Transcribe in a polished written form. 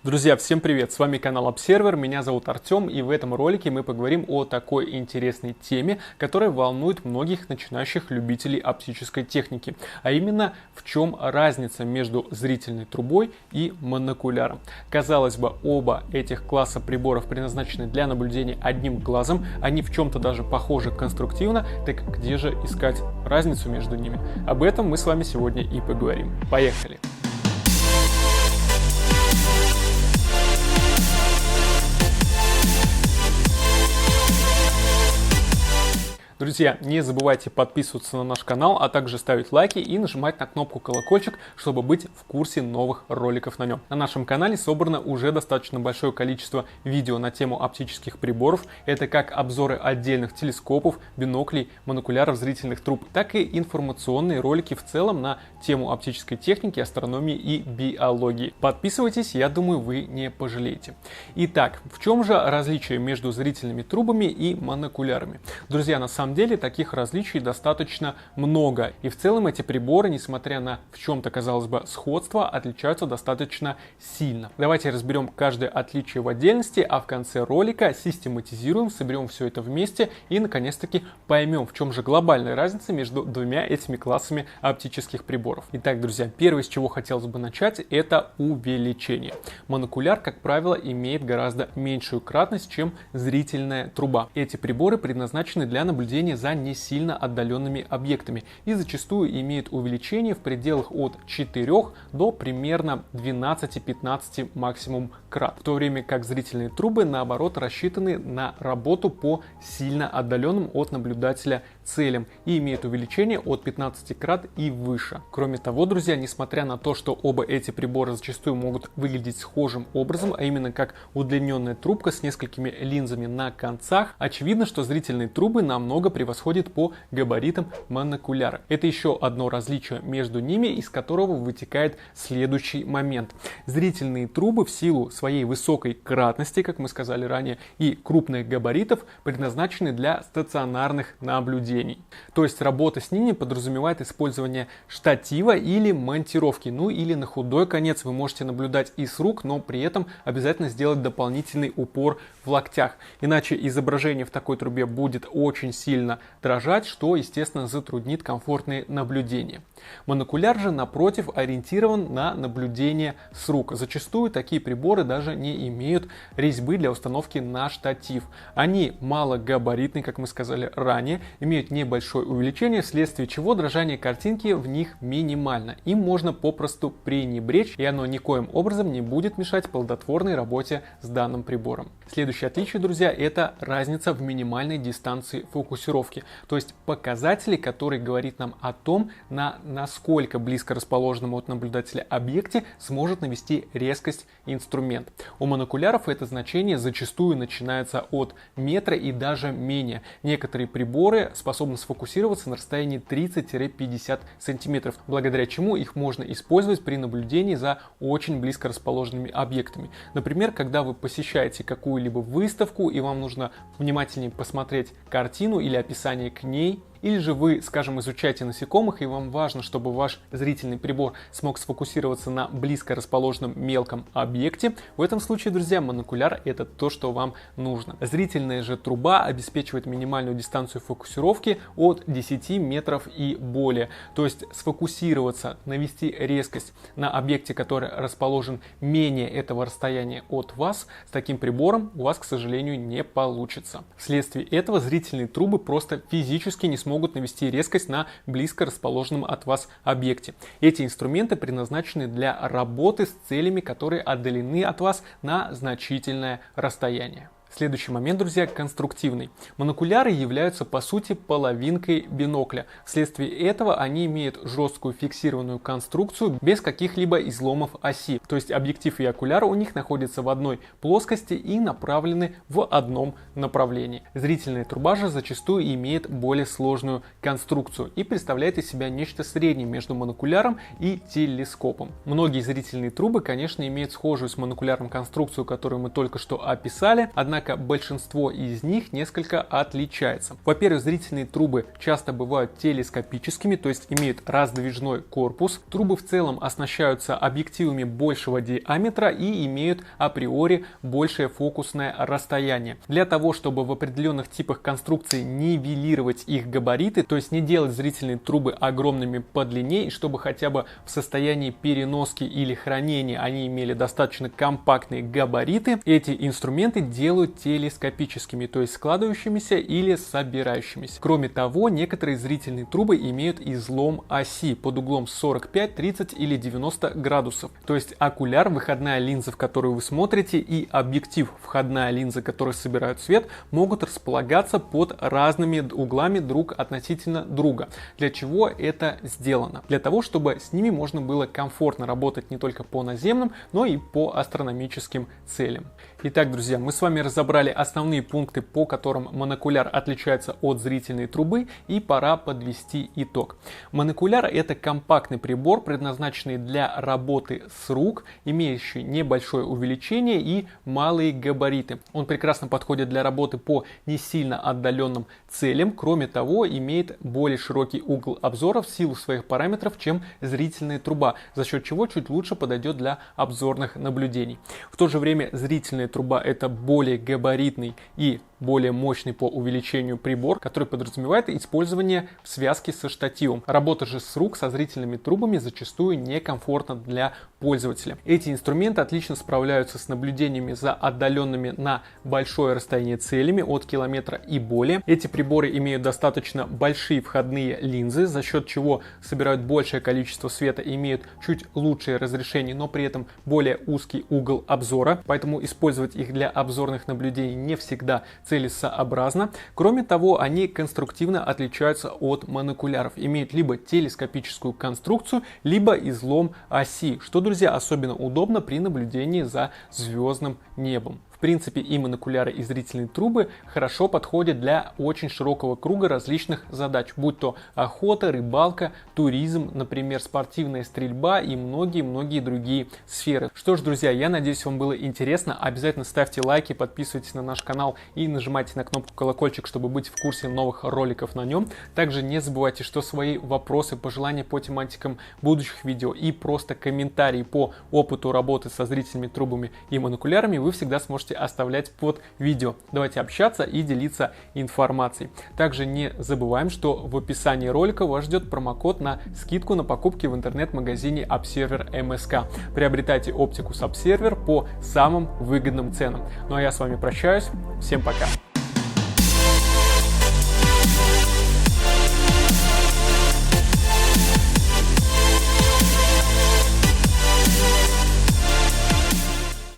Друзья, всем привет! С вами канал Observer, меня зовут Артем, и в этом ролике мы поговорим о такой интересной теме, которая волнует многих начинающих любителей оптической техники, а именно в чем разница между зрительной трубой и монокуляром. Казалось бы, оба этих класса приборов предназначены для наблюдения одним глазом, они в чем-то даже похожи конструктивно, так где же искать разницу между ними? Об этом мы с вами сегодня и поговорим. Поехали! Друзья, не забывайте подписываться на наш канал, а также ставить лайки и нажимать на кнопку колокольчик, чтобы быть в курсе новых роликов на нем. На нашем канале собрано уже достаточно большое количество видео на тему оптических приборов. Это как обзоры отдельных телескопов, биноклей, монокуляров, зрительных труб, так и информационные ролики в целом на тему оптической техники, астрономии и биологии. Подписывайтесь, я думаю, вы не пожалеете. Итак, в чем же различие между зрительными трубами и монокулярами? Друзья, на самом деле таких различий достаточно много, и в целом эти приборы, несмотря на в чем-то, казалось бы, сходство, отличаются достаточно сильно. Давайте разберем каждое отличие в отдельности, а в конце ролика систематизируем, соберем все это вместе и наконец-таки поймем, в чем же глобальная разница между двумя этими классами оптических приборов. Итак, друзья, первое, с чего хотелось бы начать, это увеличение. Монокуляр, как правило, имеет гораздо меньшую кратность, чем зрительная труба. Эти приборы предназначены для наблюдения за не сильно отдаленными объектами и зачастую имеют увеличение в пределах от 4 до примерно 12-15 максимум крат, в то время как зрительные трубы наоборот рассчитаны на работу по сильно отдаленным от наблюдателя целям и имеют увеличение от 15 крат и выше. Кроме того, друзья, несмотря на то, что оба эти прибора зачастую могут выглядеть схожим образом, а именно как удлиненная трубка с несколькими линзами на концах, очевидно, что зрительные трубы намного превосходят по габаритам монокуляра. Это еще одно различие между ними, из которого вытекает следующий момент. Зрительные трубы в силу своей высокой кратности, как мы сказали ранее, и крупных габаритов предназначены для стационарных наблюдений. То есть работа с ними подразумевает использование штатива или монтировки. Ну или на худой конец вы можете наблюдать и с рук, но при этом обязательно сделать дополнительный упор в локтях. Иначе изображение в такой трубе будет очень сильно дрожать, что, естественно, затруднит комфортные наблюдения. Монокуляр же, напротив, ориентирован на наблюдение с рук. Зачастую такие приборы даже не имеют резьбы для установки на штатив. Они малогабаритные, как мы сказали ранее, имеют небольшое увеличение, вследствие чего дрожание картинки в них минимально. Им можно попросту пренебречь, и оно никоим образом не будет мешать плодотворной работе с данным прибором. Следующее отличие, друзья, это разница в минимальной дистанции фокусировки, то есть показатели, который говорит нам о том, насколько близко расположенному от наблюдателя объекте сможет навести резкость инструмент. У монокуляров это значение зачастую начинается от метра и даже менее. Некоторые приборы способны сфокусироваться на расстоянии 30-50 см, благодаря чему их можно использовать при наблюдении за очень близко расположенными объектами. Например, когда вы посещаете какую-либо выставку и вам нужно внимательнее посмотреть картину или описание к ней, или же вы, скажем, изучаете насекомых, и вам важно, чтобы ваш зрительный прибор смог сфокусироваться на близко расположенном мелком объекте. В этом случае, друзья, монокуляр — это то, что вам нужно. Зрительная же труба обеспечивает минимальную дистанцию фокусировки от 10 метров и более. То есть сфокусироваться, навести резкость на объекте, который расположен менее этого расстояния от вас, с таким прибором у вас, к сожалению, не получится. Вследствие этого зрительные трубы просто физически не смогут навести резкость на близко расположенном от вас объекте. Эти инструменты предназначены для работы с целями, которые отдалены от вас на значительное расстояние. Следующий момент, друзья, конструктивный. Монокуляры являются по сути половинкой бинокля. Вследствие этого они имеют жесткую фиксированную конструкцию без каких-либо изломов оси. То есть объектив и окуляр у них находятся в одной плоскости и направлены в одном направлении. Зрительная труба же зачастую имеет более сложную конструкцию и представляет из себя нечто среднее между монокуляром и телескопом. Многие зрительные трубы, конечно, имеют схожую с монокуляром конструкцию, которую мы только что описали, однако однако большинство из них несколько отличается. Во-первых, зрительные трубы часто бывают телескопическими, то есть имеют раздвижной корпус. Трубы в целом оснащаются объективами большего диаметра и имеют априори большее фокусное расстояние. Для того, чтобы в определенных типах конструкции нивелировать их габариты, то есть не делать зрительные трубы огромными по длине, и чтобы хотя бы в состоянии переноски или хранения они имели достаточно компактные габариты, эти инструменты делают телескопическими, то есть складывающимися или собирающимися. Кроме того, некоторые зрительные трубы имеют излом оси под углом 45, 30 или 90 градусов. То есть окуляр, выходная линза, в которую вы смотрите, и объектив, входная линза, которые собирают свет, могут располагаться под разными углами друг относительно друга. Для чего это сделано? Для того, чтобы с ними можно было комфортно работать не только по наземным, но и по астрономическим целям. Итак, друзья, мы с вами разобрали основные пункты, по которым монокуляр отличается от зрительной трубы, и пора подвести итог. Монокуляр — это компактный прибор, предназначенный для работы с рук, имеющий небольшое увеличение и малые габариты. Он прекрасно подходит для работы по не сильно отдаленным целям. Кроме того, имеет более широкий угол обзора в силу своих параметров, чем зрительная труба, за счет чего чуть лучше подойдет для обзорных наблюдений. В то же время зрительная труба — это более габаритный и более мощный по увеличению прибор, который подразумевает использование в связке со штативом. Работа же с рук со зрительными трубами зачастую некомфортна для пользователя. Эти инструменты отлично справляются с наблюдениями за отдаленными на большое расстояние целями от километра и более. Эти приборы имеют достаточно большие входные линзы, за счет чего собирают большее количество света и имеют чуть лучшее разрешение, но при этом более узкий угол обзора, поэтому использовать их для обзорных наблюдений не всегда целесообразно. Кроме того, они конструктивно отличаются от монокуляров, имеют либо телескопическую конструкцию, либо излом оси, что, друзья, особенно удобно при наблюдении за звездным небом. В принципе, и монокуляры, и зрительные трубы хорошо подходят для очень широкого круга различных задач, будь то охота, рыбалка, туризм, например, спортивная стрельба и многие-многие другие сферы. Что ж, друзья, я надеюсь, вам было интересно. Обязательно ставьте лайки, подписывайтесь на наш канал и нажимайте на кнопку колокольчик, чтобы быть в курсе новых роликов на нем. Также не забывайте, что свои вопросы, пожелания по тематикам будущих видео и просто комментарии по опыту работы со зрительными трубами и монокулярами вы всегда сможете оставлять под видео. Давайте общаться и делиться информацией. Также не забываем, что в описании ролика вас ждет промокод на скидку на покупки в интернет-магазине Observer MSK. Приобретайте оптику с Observer по самым выгодным ценам. Ну а я с вами прощаюсь. Всем пока!